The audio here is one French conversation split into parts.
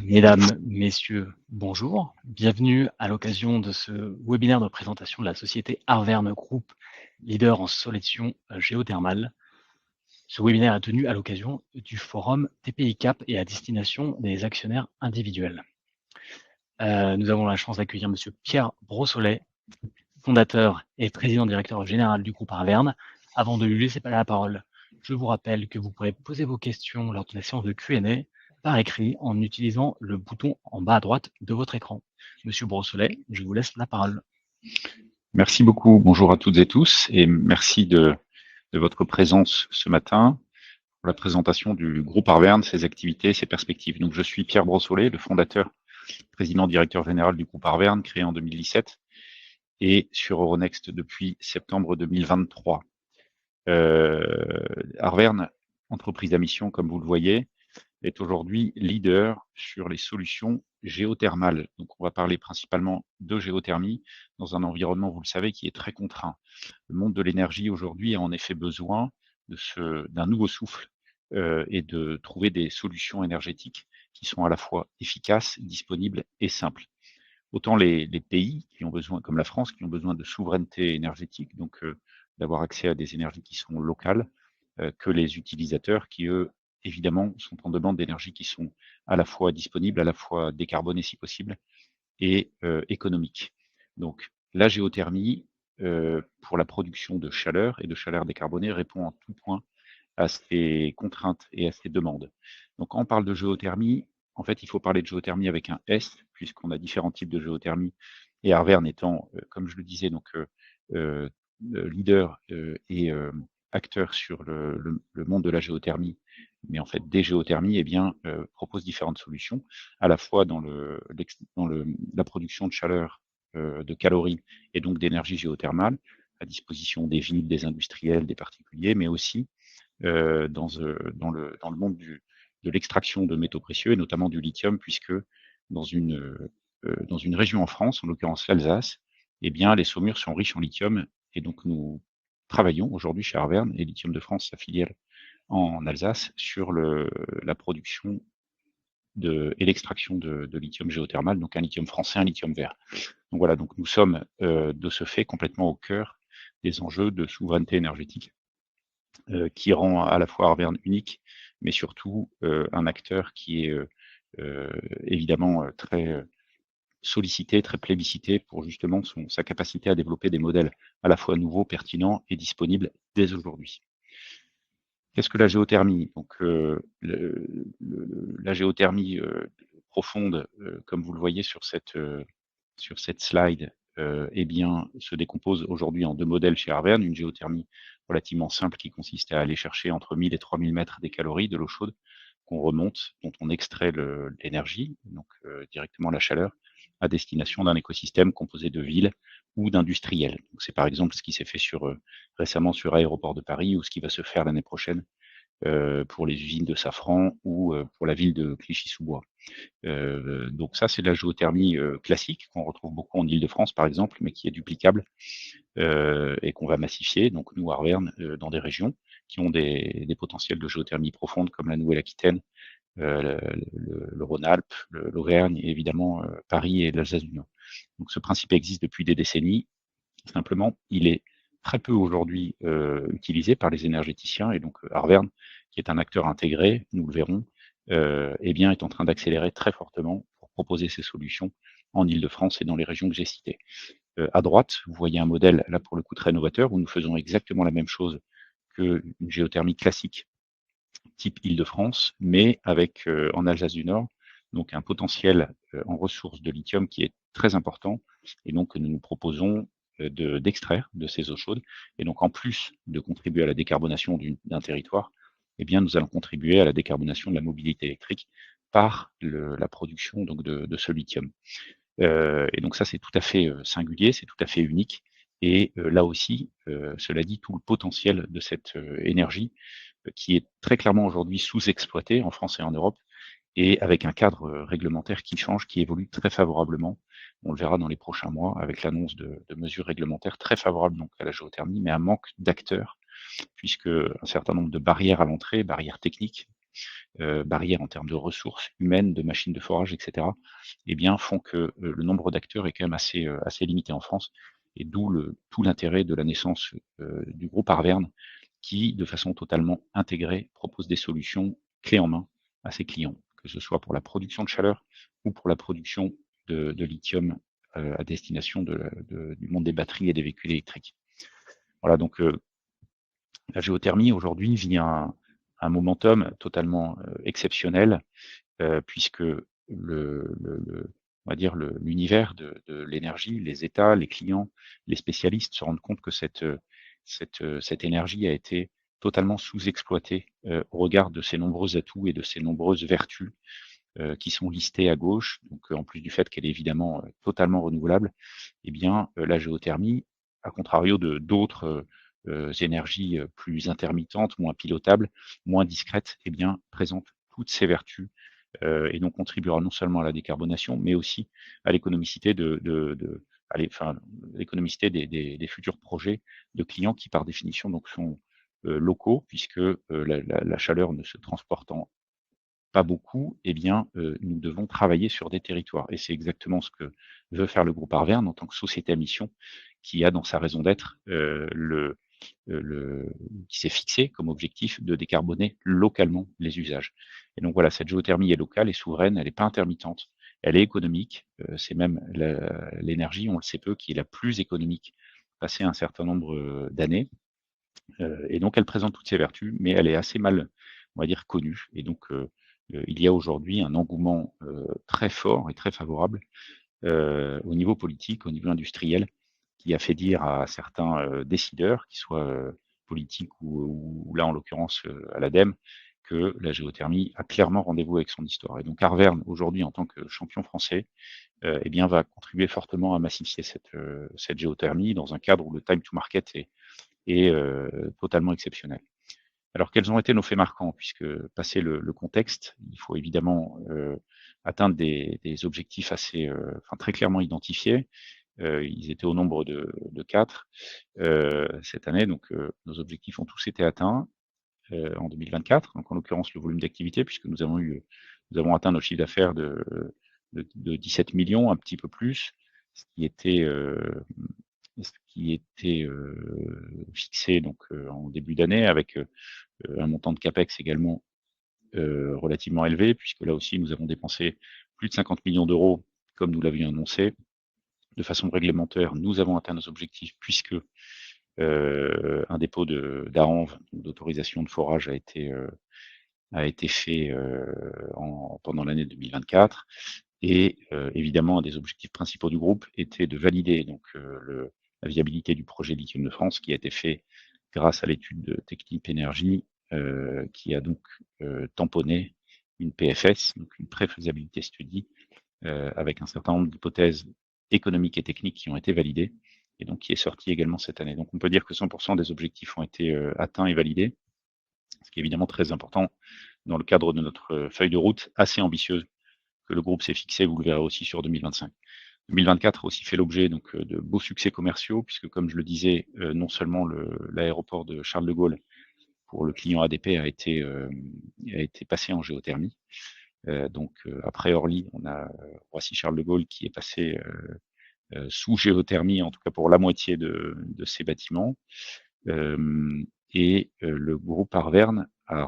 Mesdames, Messieurs, bonjour. Bienvenue à l'occasion de ce webinaire de présentation de la société Arverne Group, leader en solutions géothermales. Ce webinaire est tenu à l'occasion du forum TPI Cap et à destination des actionnaires individuels. Nous avons la chance d'accueillir Monsieur Pierre Brossolet, fondateur et président directeur général du groupe Arverne. Avant de lui laisser la parole, je vous rappelle que vous pourrez poser vos questions lors de la séance de Q&A par écrit en utilisant le bouton en bas à droite de votre écran. Monsieur Brossolet, je vous laisse la parole. Merci beaucoup. Bonjour à toutes et tous et merci de votre présence ce matin pour la présentation du groupe Arverne, ses activités, ses perspectives. Donc, je suis Pierre Brossolet, le fondateur, président directeur général du groupe Arverne, créé en 2017 et sur Euronext depuis septembre 2023. Arverne, entreprise à mission, comme vous le voyez, est aujourd'hui leader sur les solutions géothermales. Donc, on va parler principalement de géothermie dans un environnement, vous le savez, qui est très contraint. Le monde de l'énergie aujourd'hui a en effet besoin d'un nouveau souffle et de trouver des solutions énergétiques qui sont à la fois efficaces, disponibles et simples. Autant les pays qui ont besoin, comme la France, qui ont besoin de souveraineté énergétique, donc d'avoir accès à des énergies qui sont locales, que les utilisateurs qui, eux, évidemment, sont en demande d'énergie qui sont à la fois disponibles, à la fois décarbonées si possible, et économiques. Donc, la géothermie, pour la production de chaleur et de chaleur décarbonée, répond en tout point à ces contraintes et à ces demandes. Donc, quand on parle de géothermie, en fait, il faut parler de géothermie avec un S, puisqu'on a différents types de géothermie, et Arverne étant, comme je le disais, donc leader et acteur sur le monde de la géothermie, mais en fait des géothermies, eh bien, propose différentes solutions, à la fois dans la production de chaleur, de calories et donc d'énergie géothermale, à disposition des villes, des industriels, des particuliers, mais aussi dans le monde de l'extraction de métaux précieux et notamment du lithium, puisque dans une région en France, en l'occurrence l'Alsace, eh bien, les saumures sont riches en lithium et donc nous travaillons aujourd'hui chez Arverne et Lithium de France, sa filiale en Alsace, sur la production et l'extraction de lithium géothermal, donc un lithium français, un lithium vert. Donc voilà, donc nous sommes de ce fait complètement au cœur des enjeux de souveraineté énergétique qui rend à la fois Arverne unique, mais surtout un acteur qui est évidemment très sollicité, très plébiscité pour justement sa capacité à développer des modèles à la fois nouveaux, pertinents et disponibles dès aujourd'hui. Qu'est-ce que la géothermie? Donc, la géothermie profonde, comme vous le voyez sur cette slide, eh bien, se décompose aujourd'hui en deux modèles chez Arverne. Une géothermie relativement simple qui consiste à aller chercher entre 1000 et 3000 mètres des calories de l'eau chaude qu'on remonte, dont on extrait l'énergie, donc directement la chaleur, à destination d'un écosystème composé de villes ou d'industriels. Donc, c'est par exemple ce qui s'est fait récemment sur Aéroport de Paris ou ce qui va se faire l'année prochaine pour les usines de Safran ou pour la ville de Clichy-sous-Bois. Donc ça, c'est de la géothermie classique qu'on retrouve beaucoup en Île-de-France, par exemple, mais qui est duplicable et qu'on va massifier. Donc nous, Arverne, dans des régions qui ont des potentiels de géothermie profonde, comme la Nouvelle-Aquitaine, le Rhône-Alpes, l'Auvergne, et évidemment Paris et l'Alsace du Nord. Donc ce principe existe depuis des décennies. Simplement, il est très peu aujourd'hui utilisé par les énergéticiens et donc Arverne, qui est un acteur intégré, nous le verrons, eh bien, est en train d'accélérer très fortement pour proposer ces solutions en Île-de-France et dans les régions que j'ai citées. À droite, vous voyez un modèle, là pour le coup très novateur, où nous faisons exactement la même chose qu'une géothermie classique type Île-de-France, mais avec en Alsace du Nord, donc un potentiel en ressources de lithium qui est très important, et donc nous nous proposons d'extraire de ces eaux chaudes, et donc en plus de contribuer à la décarbonation d'un territoire, eh bien nous allons contribuer à la décarbonation de la mobilité électrique par la production donc de ce lithium. Et donc ça c'est tout à fait singulier, c'est tout à fait unique, et là aussi, cela dit, tout le potentiel de cette énergie qui est très clairement aujourd'hui sous-exploité en France et en Europe, et avec un cadre réglementaire qui change, qui évolue très favorablement. On le verra dans les prochains mois avec l'annonce de mesures réglementaires très favorables donc à la géothermie, mais un manque d'acteurs, puisque un certain nombre de barrières à l'entrée, barrières techniques, barrières en termes de ressources humaines, de machines de forage, etc., eh bien, font que le nombre d'acteurs est quand même assez limité en France, et d'où tout l'intérêt de la naissance du groupe Arverne, qui, de façon totalement intégrée, propose des solutions clés en main à ses clients, que ce soit pour la production de chaleur ou pour la production de lithium à destination du monde des batteries et des véhicules électriques. Voilà, donc la géothermie aujourd'hui vit un momentum totalement exceptionnel, puisque on va dire l'univers de l'énergie, les États, les clients, les spécialistes se rendent compte que cette énergie a été totalement sous-exploitée au regard de ses nombreux atouts et de ses nombreuses vertus qui sont listées à gauche. Donc, en plus du fait qu'elle est évidemment totalement renouvelable, eh bien, la géothermie, à contrario de d'autres énergies plus intermittentes, moins pilotables, moins discrètes, eh bien, présente toutes ces vertus et donc contribuera non seulement à la décarbonation, mais aussi à l'économicité l'économicité des futurs projets de clients qui, par définition, donc sont locaux, puisque la chaleur ne se transportant pas beaucoup, eh bien, nous devons travailler sur des territoires. Et c'est exactement ce que veut faire le groupe Arverne en tant que société à mission, qui a dans sa raison d'être qui s'est fixé comme objectif de décarboner localement les usages. Et donc voilà, cette géothermie est locale et souveraine, elle n'est pas intermittente, elle est économique. C'est même l'énergie, on le sait peu, qui est la plus économique passé un certain nombre d'années. Et donc elle présente toutes ses vertus, mais elle est assez mal, on va dire, connue. Et donc il y a aujourd'hui un engouement très fort et très favorable au niveau politique, au niveau industriel, qui a fait dire à certains décideurs, qu'ils soient politiques ou là en l'occurrence à l'ADEME, que la géothermie a clairement rendez-vous avec son histoire. Et donc Arverne, aujourd'hui, en tant que champion français, eh bien, va contribuer fortement à massifier cette géothermie dans un cadre où le time to market est totalement exceptionnel. Alors, quels ont été nos faits marquants? Puisque, passé le contexte, il faut évidemment atteindre des objectifs très clairement identifiés. Ils étaient au nombre de 4 cette année, donc nos objectifs ont tous été atteints en 2024. Donc, en l'occurrence, le volume d'activité, puisque nous avons atteint notre chiffre d'affaires de 17 millions, un petit peu plus, ce qui était fixé donc en début d'année avec un montant de CAPEX également relativement élevé, puisque là aussi nous avons dépensé plus de 50 millions d'euros comme nous l'avions annoncé. De façon réglementaire, nous avons atteint nos objectifs puisque un dépôt d'ARENV, d'autorisation de forage, a été fait pendant l'année 2024. Et évidemment, un des objectifs principaux du groupe était de valider donc la viabilité du projet Lithium de France, qui a été fait grâce à l'étude de Technip Énergie, qui a donc tamponné une PFS, donc une préfaisabilité study, avec un certain nombre d'hypothèses économiques et techniques qui ont été validées, et donc qui est sorti également cette année. Donc on peut dire que 100% des objectifs ont été atteints et validés, ce qui est évidemment très important dans le cadre de notre feuille de route assez ambitieuse que le groupe s'est fixé, vous le verrez aussi sur 2025. 2024 a aussi fait l'objet donc de beaux succès commerciaux, puisque comme je le disais, non seulement l'aéroport de Charles de Gaulle pour le client ADP a été passé en géothermie. Donc après Orly, on a Roissy-Charles de Gaulle qui est passé sous géothermie, en tout cas pour la moitié de ces bâtiments. Et le groupe Arverne a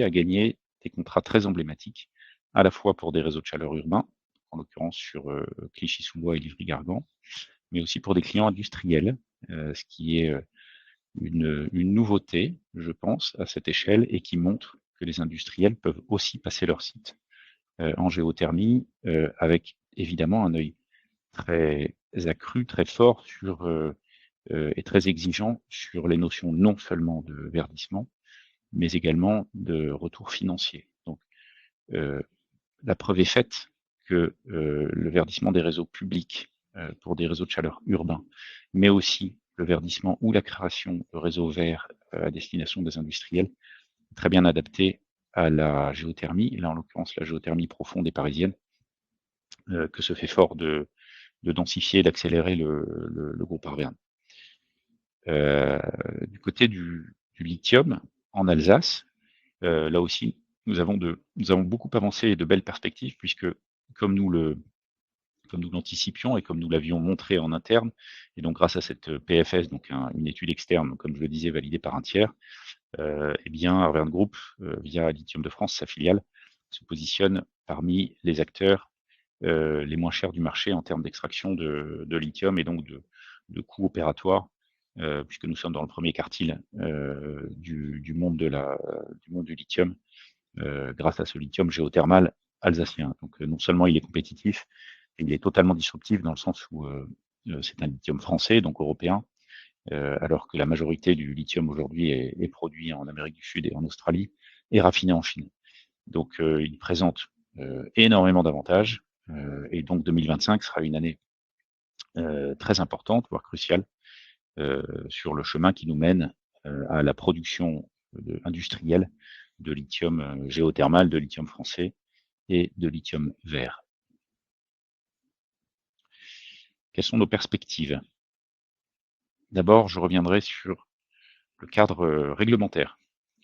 gagné des contrats très emblématiques, à la fois pour des réseaux de chaleur urbains, en l'occurrence sur Clichy-sous-Bois et Livry-Gargan, mais aussi pour des clients industriels, ce qui est une nouveauté, je pense, à cette échelle, et qui montre que les industriels peuvent aussi passer leur site en géothermie, avec évidemment un œil très accru, très fort et très exigeant sur les notions non seulement de verdissement, mais également de retour financier. Donc, la preuve est faite que le verdissement des réseaux publics pour des réseaux de chaleur urbains, mais aussi le verdissement ou la création de réseaux verts à destination des industriels, est très bien adapté à la géothermie, là en l'occurrence la géothermie profonde et parisienne, que se fait fort de densifier et d'accélérer le groupe Arverne. Du côté du lithium, en Alsace, là aussi, nous avons beaucoup avancé et de belles perspectives puisque comme nous l'anticipions et comme nous l'avions montré en interne, et donc grâce à cette PFS, donc une étude externe, comme je le disais, validée par un tiers, eh bien Arverne Group, via Lithium de France, sa filiale, se positionne parmi les acteurs les moins chers du marché en termes d'extraction de lithium et donc de coûts opératoires, puisque nous sommes dans le premier quartile du monde du lithium, grâce à ce lithium géothermal alsacien. Donc non seulement il est compétitif, il est totalement disruptif dans le sens où c'est un lithium français, donc européen, alors que la majorité du lithium aujourd'hui est produit en Amérique du Sud et en Australie et raffiné en Chine. Donc il présente énormément d'avantages et donc 2025 sera une année très importante, voire cruciale, sur le chemin qui nous mène à la production industrielle de lithium géothermal, de lithium français et de lithium vert. Quelles sont nos perspectives? D'abord, je reviendrai sur le cadre réglementaire,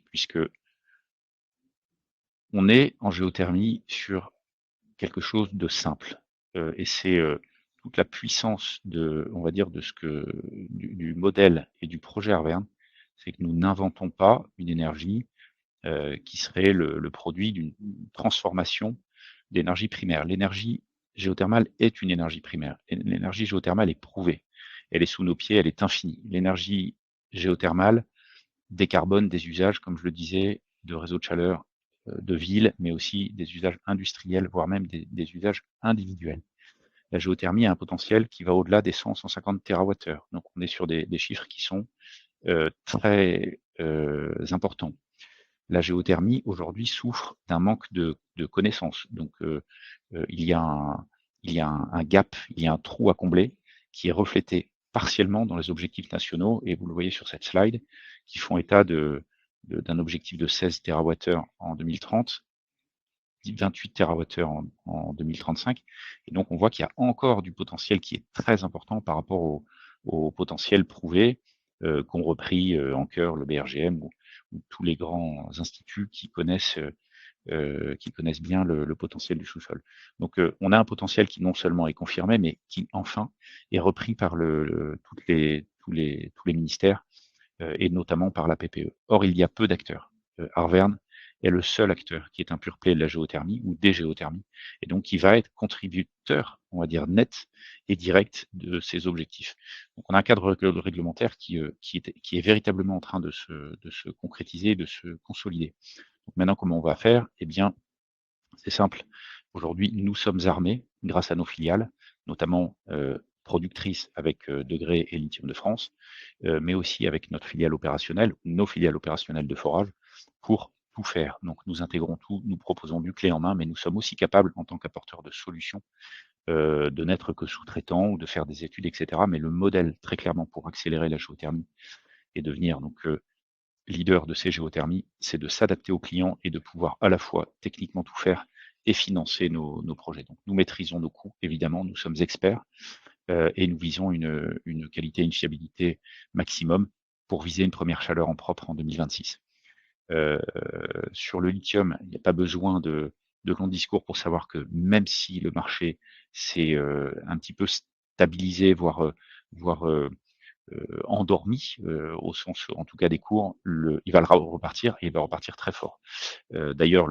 puisque on est en géothermie sur quelque chose de simple, et c'est toute la puissance on va dire, du modèle et du projet Arverne, c'est que nous n'inventons pas une énergie qui serait le produit d'une transformation d'énergie primaire. L'énergie géothermale est une énergie primaire. Et l'énergie géothermale est prouvée. Elle est sous nos pieds, elle est infinie. L'énergie géothermale décarbone des usages, comme je le disais, de réseaux de chaleur de ville, mais aussi des usages industriels, voire même des usages individuels. La géothermie a un potentiel qui va au-delà des 100-150 TWh. Donc on est sur des chiffres qui sont très importants. La géothermie aujourd'hui souffre d'un manque de connaissances. Donc il y a un gap, il y a un trou à combler qui est reflété partiellement dans les objectifs nationaux, et vous le voyez sur cette slide, qui font état d'un objectif de 16 TWh en 2030, 28 TWh en 2035. Et donc on voit qu'il y a encore du potentiel qui est très important par rapport au potentiel prouvé qu'ont repris en cœur le BRGM ou tous les grands instituts qui connaissent bien le potentiel du sous-sol. Donc on a un potentiel qui non seulement est confirmé, mais qui enfin est repris par tous les ministères et notamment par la PPE. Or, il y a peu d'acteurs. Arverne est le seul acteur qui est un pure play de la géothermie ou des géothermies, et donc qui va être contributeur, on va dire, net et direct de ces objectifs. Donc on a un cadre réglementaire qui est véritablement en train de se concrétiser, de se consolider. Donc maintenant, comment on va faire? Eh bien, c'est simple. Aujourd'hui, nous sommes armés grâce à nos filiales, notamment productrices avec Degré et Lithium de France, mais aussi avec notre filiale opérationnelle, nos filiales opérationnelles de forage, pour tout faire. Donc nous intégrons tout, nous proposons du clé en main, mais nous sommes aussi capables, en tant qu'apporteurs de solutions, de n'être que sous-traitants ou de faire des études, etc. Mais le modèle, très clairement, pour accélérer la géothermie et devenir donc leader de ces géothermies, c'est de s'adapter aux clients et de pouvoir à la fois techniquement tout faire et financer nos projets. Donc nous maîtrisons nos coûts, évidemment, nous sommes experts et nous visons une qualité et une fiabilité maximum pour viser une première chaleur en propre en 2026. Sur le lithium, il n'y a pas besoin de longs discours pour savoir que même si le marché s'est un petit peu stabilisé, voire endormi, au sens en tout cas des cours, il va repartir et il va repartir très fort. D'ailleurs,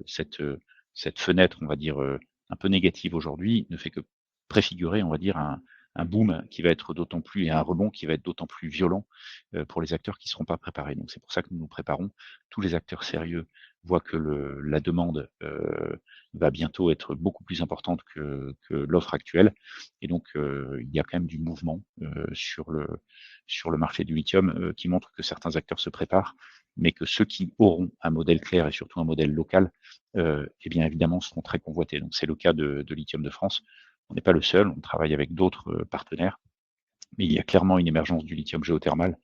cette fenêtre, on va dire, un peu négative aujourd'hui, ne fait que préfigurer, on va dire, un boom qui va être d'autant plus, et un rebond qui va être d'autant plus violent pour les acteurs qui ne seront pas préparés. Donc c'est pour ça que nous nous préparons. Tous les acteurs sérieux voient que la demande va bientôt être beaucoup plus importante que l'offre actuelle. Et donc il y a quand même du mouvement sur le marché du lithium qui montre que certains acteurs se préparent, mais que ceux qui auront un modèle clair et surtout un modèle local, eh bien évidemment seront très convoités. Donc c'est le cas de Lithium de France. On n'est pas le seul, on travaille avec d'autres partenaires, mais il y a clairement une émergence du lithium géothermal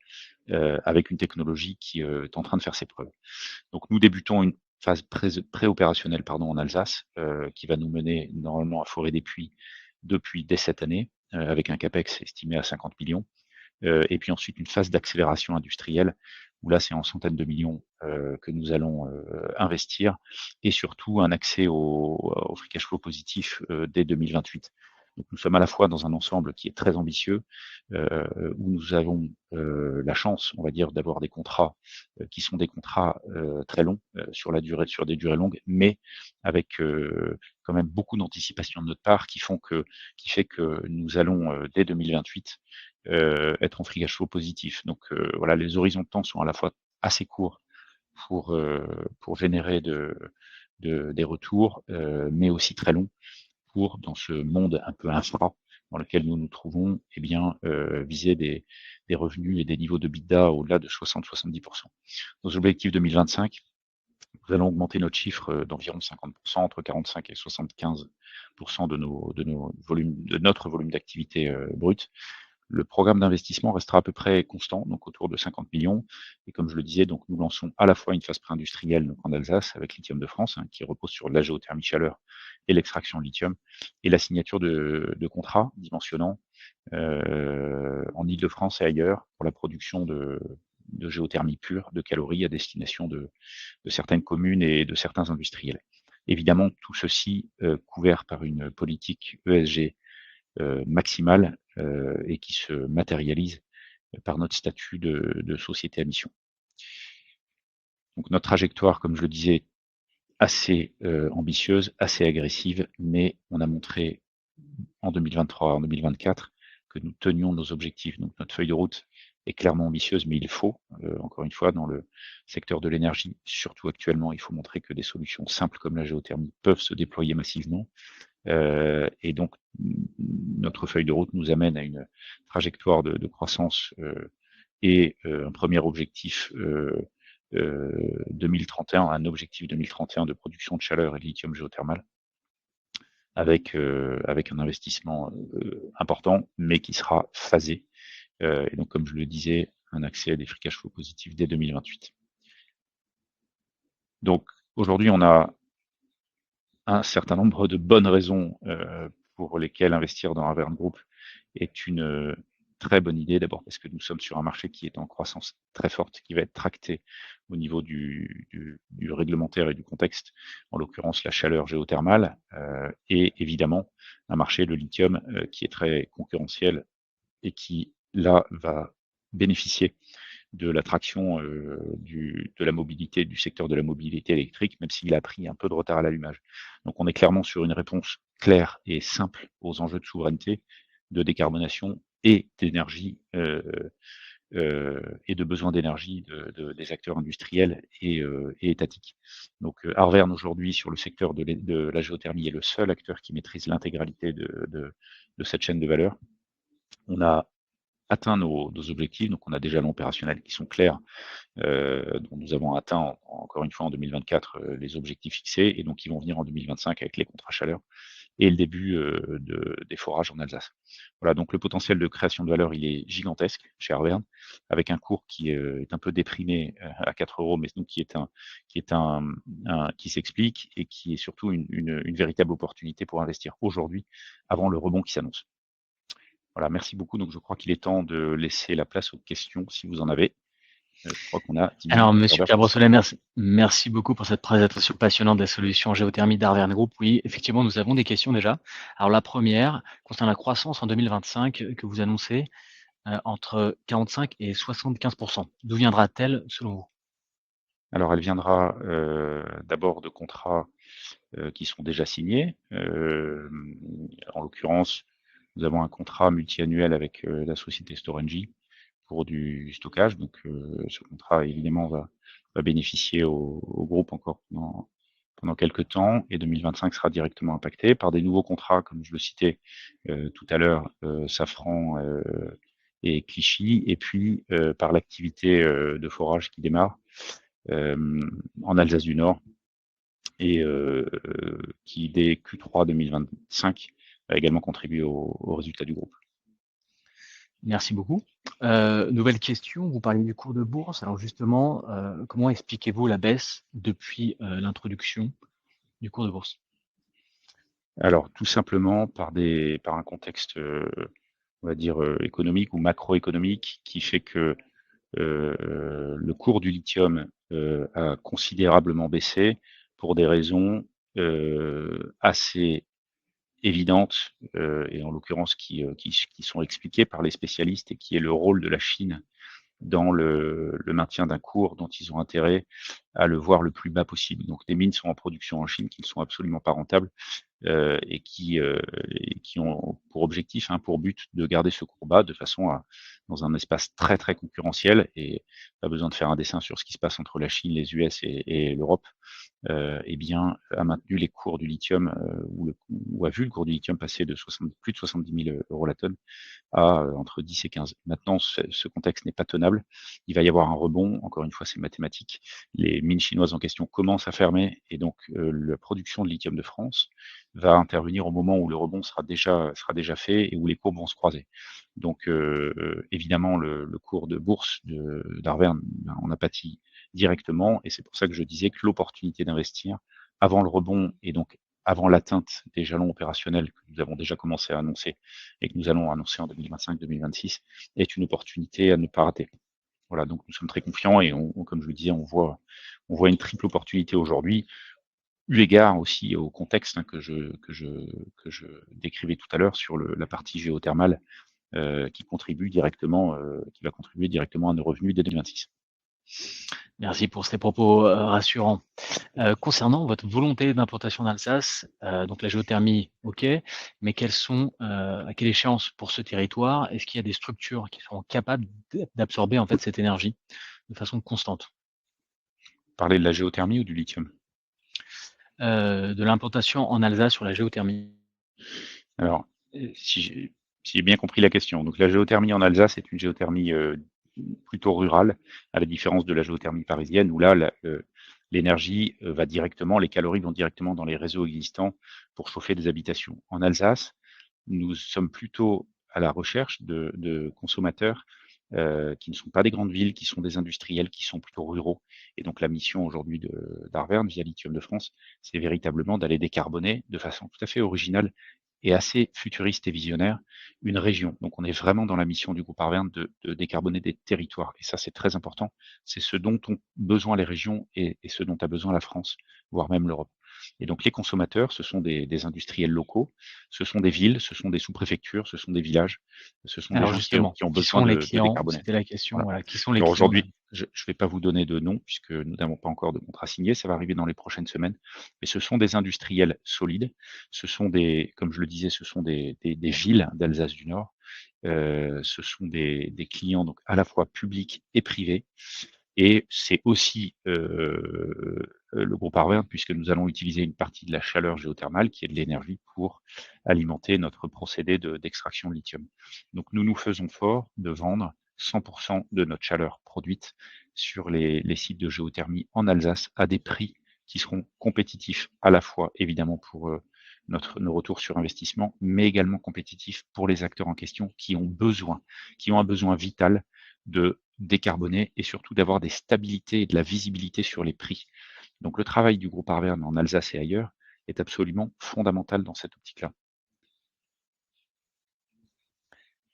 avec une technologie qui est en train de faire ses preuves. Donc nous débutons une phase pré-opérationnelle en Alsace, qui va nous mener normalement à Forêt des Puys dès cette année, avec un CAPEX estimé à 50 millions. et puis ensuite une phase d'accélération industrielle, où là c'est en centaines de millions que nous allons investir, et surtout un accès au free cash flow positif dès 2028. Donc nous sommes à la fois dans un ensemble qui est très ambitieux, où nous avons la chance, on va dire, d'avoir des contrats qui sont des contrats très longs sur des durées longues, mais avec quand même beaucoup d'anticipation de notre part qui fait que nous allons dès 2028 être en free cash flow positif. Donc voilà, les horizons de temps sont à la fois assez courts pour générer des retours, mais aussi très longs pour, dans ce monde un peu infra dans lequel nous nous trouvons, eh bien, viser des revenus et des niveaux de EBITDA au-delà de 60-70%. Nos objectifs 2025, nous allons augmenter notre chiffre d'environ 50%, entre 45 et 75% de notre volume d'activité brute. Le programme d'investissement restera à peu près constant, donc autour de 50 millions. Et comme je le disais, donc nous lançons à la fois une phase pré-industrielle donc en Alsace avec Lithium de France, qui repose sur la géothermie chaleur et l'extraction de lithium, et la signature de contrats dimensionnants en Île-de-France et ailleurs pour la production de géothermie pure, de calories à destination de certaines communes et de certains industriels. Évidemment, tout ceci couvert par une politique ESG maximale et qui se matérialise par notre statut de société à mission. Donc notre trajectoire, comme je le disais, assez ambitieuse, assez agressive, mais on a montré en 2023, en 2024, que nous tenions nos objectifs. Donc notre feuille de route est clairement ambitieuse, mais il faut, encore une fois, dans le secteur de l'énergie, surtout actuellement, il faut montrer que des solutions simples comme la géothermie peuvent se déployer massivement. Et donc, notre feuille de route nous amène à une trajectoire de croissance et un premier objectif 2031, un objectif 2031 de production de chaleur et de lithium géothermal, avec un investissement important, mais qui sera phasé. Et donc, comme je le disais, un accès à des free cash flow positifs dès 2028. Donc, aujourd'hui, on a un certain nombre de bonnes raisons pour lesquelles investir dans Arverne Group est une très bonne idée. D'abord parce que nous sommes sur un marché qui est en croissance très forte, qui va être tracté au niveau du réglementaire et du contexte, en l'occurrence la chaleur géothermale, et évidemment un marché, le lithium, qui est très concurrentiel et qui, là, va bénéficier de l'attraction de la mobilité, du secteur de la mobilité électrique, même s'il a pris un peu de retard à l'allumage. Donc on est clairement sur une réponse claire et simple aux enjeux de souveraineté, de décarbonation et d'énergie et de besoins d'énergie des acteurs industriels et étatiques. Donc Arverne aujourd'hui sur le secteur de la géothermie est le seul acteur qui maîtrise l'intégralité de cette chaîne de valeur. On a atteint nos objectifs, donc on a déjà l'opérationnel qui sont clairs, dont nous avons atteint encore une fois en 2024 les objectifs fixés, et donc ils vont venir en 2025 avec les contrats chaleur et le début des forages en Alsace. Voilà, donc le potentiel de création de valeur, il est gigantesque chez Arverne, avec un cours qui est un peu déprimé à 4 euros, mais donc qui s'explique et qui est surtout une véritable opportunité pour investir aujourd'hui, avant le rebond qui s'annonce. Voilà, merci beaucoup. Donc je crois qu'il est temps de laisser la place aux questions si vous en avez. Je crois qu'on a 10 minutes. Alors, Monsieur Pierre Brossolet, merci beaucoup pour cette présentation passionnante des solutions géothermie d'Arverne Group. Oui, effectivement, nous avons des questions déjà. Alors, la première concerne la croissance en 2025 que vous annoncez entre 45 et 75%. D'où viendra-t-elle selon vous? Alors, elle viendra d'abord de contrats qui sont déjà signés. En l'occurrence, nous avons un contrat multi-annuel avec la société Storengy pour du stockage. Donc, ce contrat, évidemment, va bénéficier au groupe encore pendant quelques temps, et 2025 sera directement impacté par des nouveaux contrats, comme je le citais tout à l'heure, Safran et Clichy, et puis par l'activité de forage qui démarre en Alsace du Nord, et qui, dès Q3 2025, va également contribuer au résultat du groupe. Merci beaucoup. Nouvelle question, vous parlez du cours de bourse. Alors justement, comment expliquez-vous la baisse depuis l'introduction du cours de bourse? Alors, tout simplement par un contexte on va dire, économique ou macroéconomique qui fait que le cours du lithium a considérablement baissé pour des raisons assez évidentes et en l'occurrence qui sont expliquées par les spécialistes et qui est le rôle de la Chine dans le maintien d'un cours dont ils ont intérêt à le voir le plus bas possible. Donc les mines sont en production en Chine qui ne sont absolument pas rentables et qui ont pour objectif, hein, pour but de garder ce cours bas de façon à dans un espace très, très concurrentiel et pas besoin de faire un dessin sur ce qui se passe entre la Chine, les US et l'Europe, eh bien, a maintenu les cours du lithium, ou a vu le cours du lithium passer de plus de 70 000 € la tonne à entre 10 et 15. Maintenant, ce contexte n'est pas tenable. Il va y avoir un rebond. Encore une fois, c'est mathématique. Les mines chinoises en question commencent à fermer et donc la production de lithium de France va intervenir au moment où le rebond sera déjà fait et où les courbes vont se croiser. Donc évidemment, le cours de bourse d'Arverne en a pâti directement et c'est pour ça que je disais que l'opportunité d'investir avant le rebond et donc avant l'atteinte des jalons opérationnels que nous avons déjà commencé à annoncer et que nous allons annoncer en 2025-2026 est une opportunité à ne pas rater. Voilà, donc nous sommes très confiants et comme je le disais, on voit une triple opportunité aujourd'hui, eu égard aussi au contexte, hein, que je décrivais tout à l'heure sur la partie géothermale qui va contribuer directement à nos revenus dès 2026. Merci pour ces propos rassurants. Concernant votre volonté d'implantation d'Alsace, donc la géothermie, ok, mais à quelle échéance pour ce territoire? Est-ce qu'il y a des structures qui sont capables d'absorber en fait cette énergie de façon constante? Parler de la géothermie ou du lithium? De l'implantation en Alsace sur la géothermie. Alors, si j'ai bien compris la question, donc la géothermie en Alsace est une géothermie plutôt rurale, à la différence de la géothermie parisienne, où là, l'énergie va directement, les calories vont directement dans les réseaux existants pour chauffer des habitations. En Alsace, nous sommes plutôt à la recherche de consommateurs qui ne sont pas des grandes villes, qui sont des industriels, qui sont plutôt ruraux. Et donc la mission aujourd'hui d'Arverne, via Lithium de France, c'est véritablement d'aller décarboner de façon tout à fait originale et assez futuriste et visionnaire une région. Donc on est vraiment dans la mission du groupe Arverne de décarboner des territoires. Et ça, c'est très important. C'est ce dont ont besoin les régions et ce dont a besoin la France, voire même l'Europe. Et donc les consommateurs, ce sont des industriels locaux, ce sont des villes, ce sont des sous-préfectures, ce sont des villages, ce sont des Alors gens justement, qui ont qui besoin sont les de clients? décarboner. C'était la question, Voilà. voilà. Qui sont les Alors clients de aujourd'hui, je ne vais pas vous donner de nom puisque nous n'avons pas encore de contrat signé, ça va arriver dans les prochaines semaines, mais ce sont des industriels solides, ce sont comme je le disais, ce sont des villes d'Alsace du Nord, ce sont des clients donc à la fois publics et privés et c'est aussi le groupe Arverne, puisque nous allons utiliser une partie de la chaleur géothermale, qui est de l'énergie, pour alimenter notre procédé d'extraction de lithium. Donc nous nous faisons fort de vendre 100% de notre chaleur produite sur les sites de géothermie en Alsace à des prix qui seront compétitifs à la fois évidemment pour nos retours sur investissement, mais également compétitifs pour les acteurs en question qui ont un besoin vital de décarboner et surtout d'avoir des stabilités et de la visibilité sur les prix. Donc le travail du groupe Arverne en Alsace et ailleurs est absolument fondamental dans cette optique-là.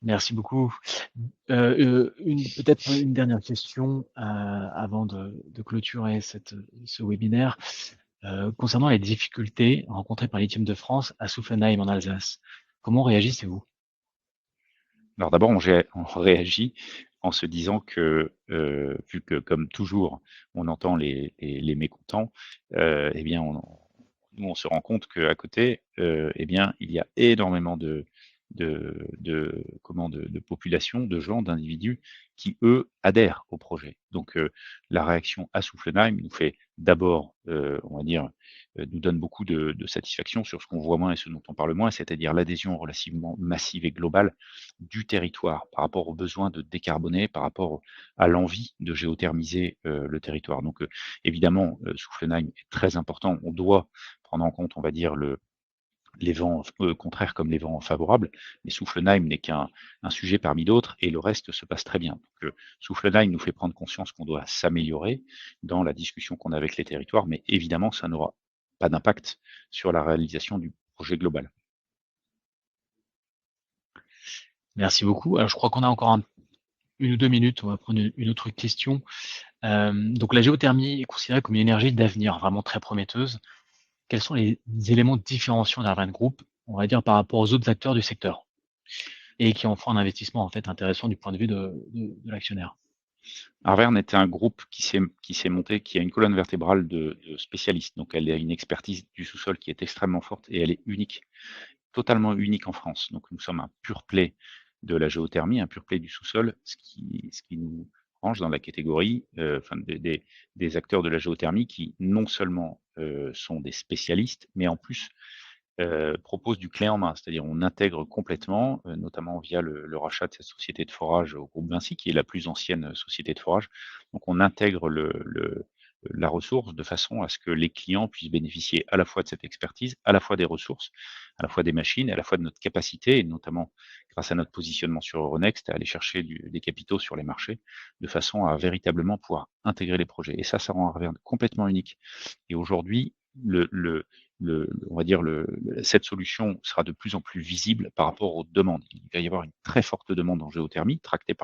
Merci beaucoup. Peut-être une dernière question avant de clôturer ce webinaire. Concernant les difficultés rencontrées par Lithium de France à Soufflenheim en Alsace, comment réagissez-vous? Alors d'abord, on réagit en se disant que, vu que comme toujours, on entend les mécontents, eh bien nous on se rend compte qu'à côté, eh bien, il y a énormément de populations, de gens, d'individus qui, eux, adhèrent au projet. Donc la réaction à Soufflenheim nous fait d'abord, on va dire, nous donne beaucoup de satisfaction sur ce qu'on voit moins et ce dont on parle moins, c'est-à-dire l'adhésion relativement massive et globale du territoire par rapport aux besoins de décarboner, par rapport à l'envie de géothermiser le territoire. Donc évidemment, Soufflenheim est très important. On doit prendre en compte, on va dire, les vents contraires comme les vents favorables, mais Soufflenheim n'est qu'un sujet parmi d'autres et le reste se passe très bien. Donc, Soufflenheim nous fait prendre conscience qu'on doit s'améliorer dans la discussion qu'on a avec les territoires, mais évidemment, ça n'aura pas d'impact sur la réalisation du projet global. Merci beaucoup. Alors, je crois qu'on a encore 1 ou 2 minutes. On va prendre une autre question. Donc la géothermie est considérée comme une énergie d'avenir, vraiment très prometteuse. Quels sont les éléments différenciants d'Arverne Group, on va dire, par rapport aux autres acteurs du secteur? Et qui en font un investissement, en fait, intéressant du point de vue de l'actionnaire? Arverne est un groupe qui s'est monté, qui a une colonne vertébrale de spécialistes. Donc elle a une expertise du sous-sol qui est extrêmement forte et elle est unique, totalement unique en France. Donc nous sommes un pure play de la géothermie, un pure play du sous-sol, ce qui nous range dans la catégorie, enfin des acteurs de la géothermie qui non seulement, sont des spécialistes, mais en plus propose du clé en main. C'est-à-dire on intègre complètement, notamment via le rachat de cette société de forage au groupe Vinci, qui est la plus ancienne société de forage. Donc on intègre la ressource de façon à ce que les clients puissent bénéficier à la fois de cette expertise, à la fois des ressources, à la fois des machines, à la fois de notre capacité, et notamment grâce à notre positionnement sur Euronext, à aller chercher des capitaux sur les marchés, de façon à véritablement pouvoir intégrer les projets. Et ça rend Arverne complètement unique. Et aujourd'hui, on va dire cette solution sera de plus en plus visible par rapport aux demandes. Il va y avoir une très forte demande en géothermie, tractée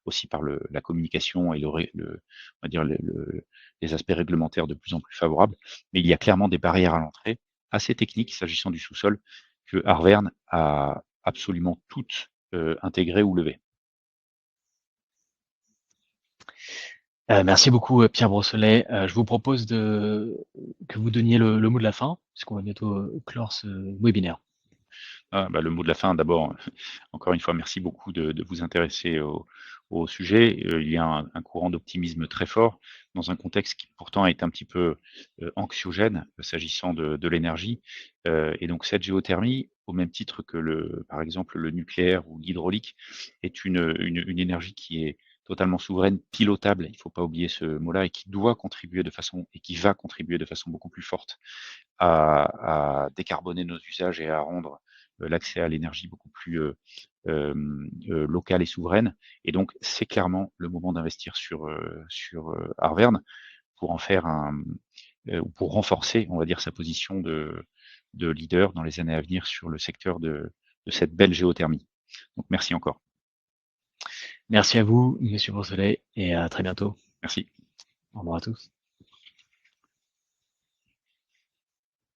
aussi par la communication et on va dire les aspects réglementaires de plus en plus favorables. Mais il y a clairement des barrières à l'entrée assez techniques s'agissant du sous-sol que Arverne a absolument toutes intégrées ou levées. Merci beaucoup, Pierre Brossolet. Je vous propose que vous donniez le mot de la fin, puisqu'on va bientôt clore ce webinaire. Le mot de la fin, d'abord, encore une fois, merci beaucoup de vous intéresser au sujet. Il y a un courant d'optimisme très fort dans un contexte qui pourtant est un petit peu anxiogène s'agissant de l'énergie. Et donc cette géothermie, au même titre que par exemple le nucléaire ou l'hydraulique, est une énergie qui est totalement souveraine, pilotable, il ne faut pas oublier ce mot-là, et qui doit contribuer de façon, et qui va contribuer de façon beaucoup plus forte à décarboner nos usages et à rendre l'accès à l'énergie beaucoup plus locale et souveraine. Et donc, c'est clairement le moment d'investir sur Arverne pour en faire ou pour renforcer, on va dire, sa position de leader dans les années à venir sur le secteur de cette belle géothermie. Donc, merci encore. Merci à vous, Monsieur Brossolet, et à très bientôt. Merci. Au revoir à tous.